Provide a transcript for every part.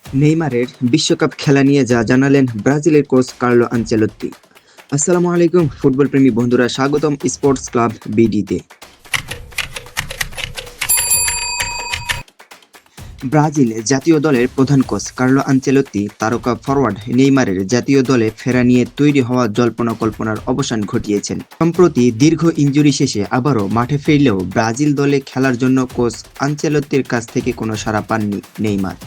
নেইমারের বিশ্বকাপ খেলা নিয়ে যা জানালেন ব্রাজিলের কোচ কার্লো আনচেলত্তি। আসসালামু আলাইকুম ফুটবল প্রেমী বন্ধুরা, স্বাগতম স্পোর্টস ক্লাব বিডিতে। ব্রাজিল জাতীয় দলের প্রধান কোচ কার্লো আনচেলত্তি তারকা ফরওয়ার্ড নেইমারের জাতীয় দলে ফেরা নিয়ে তৈরি হওয়া জল্পনা কল্পনার অবসান ঘটিয়েছেন। সম্প্রতি দীর্ঘ ইনজুরি শেষে আবারও মাঠে ফিরলেও ব্রাজিল দলে খেলার জন্য কোচ আনচেলত্তির কাছ থেকে কোনো সাড়া পাননি নেইমার।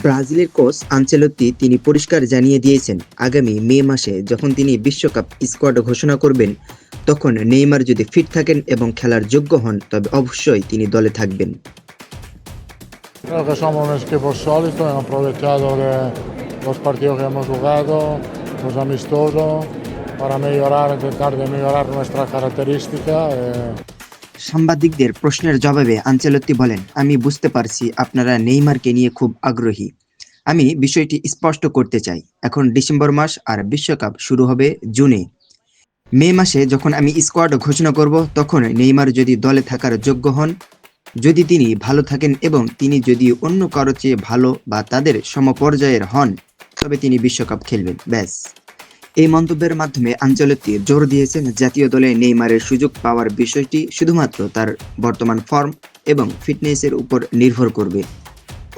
ব্রাজিলের কোচ আনচেলত্তি তিনি পরিষ্কার জানিয়ে দিয়েছেন, আগামী মে মাসে যখন তিনি বিশ্বকাপ স্কোয়াড ঘোষণা করবেন, তখন নেইমার যদি ফিট থাকেন এবং খেলার যোগ্য হন তবে অবশ্যই তিনি দলে থাকবেন। Creo que somos un equipo sólido, hemos aprovechado de los partidos que hemos jugado, los amistosos, para mejorar, intentar de mejorar nuestras características. সাংবাদিকদের প্রশ্নের জবাবে আনচেলত্তি বলেন, আমি বুঝতে পারছি আপনারা নেইমারকে নিয়ে খুব আগ্রহী। আমি বিষয়টি স্পষ্ট করতে চাই, এখন ডিসেম্বর মাস আর বিশ্বকাপ শুরু হবে জুনে। মে মাসে যখন আমি স্কোয়াড ঘোষণা করব, তখন নেইমার যদি দলে থাকার যোগ্য হন, যদি তিনি ভালো থাকেন এবং তিনি যদি অন্য কারো চেয়ে ভালো বা তাদের সমপর্যায়ের হন, তবে তিনি বিশ্বকাপ খেলবেন, ব্যাস। এই মন্তব্যের মাধ্যমে আনচেলত্তি জোর দিয়েছেন জাতীয় দলে নেইমারের সুযোগ পাওয়ার বিষয়টি শুধুমাত্র তার বর্তমান ফর্ম এবং ফিটনেসের উপর নির্ভর করবে,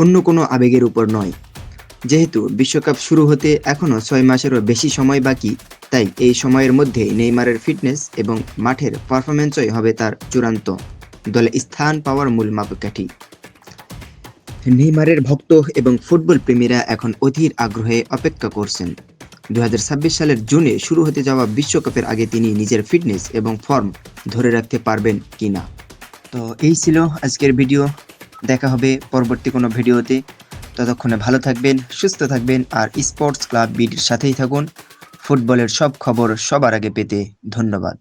অন্য কোনো আবেগের উপর নয়। যেহেতু বিশ্বকাপ শুরু হতে এখনও 6 মাসেরও বেশি সময় বাকি, তাই এই সময়ের মধ্যে নেইমারের ফিটনেস এবং মাঠের পারফরম্যান্সই হবে তার চূড়ান্ত দলে স্থান পাওয়ার মূল মাপকাঠি। নেইমারের ভক্ত এবং ফুটবল প্রেমীরা এখন অধীর আগ্রহে অপেক্ষা করছেন 2026 সালের জুনে শুরু হতে যাওয়া বিশ্বকাপের আগে তিনি নিজের ফিটনেস এবং ফর্ম ধরে রাখতে পারবেন কিনা। তো এই ছিল আজকের ভিডিও, দেখা হবে পরবর্তী কোনো ভিডিওতে। ততক্ষণে ভালো থাকবেন, সুস্থ থাকবেন আর স্পোর্টস ক্লাব বিডির সাথেই থাকুন ফুটবলের সব খবর সবার আগে পেতে। ধন্যবাদ।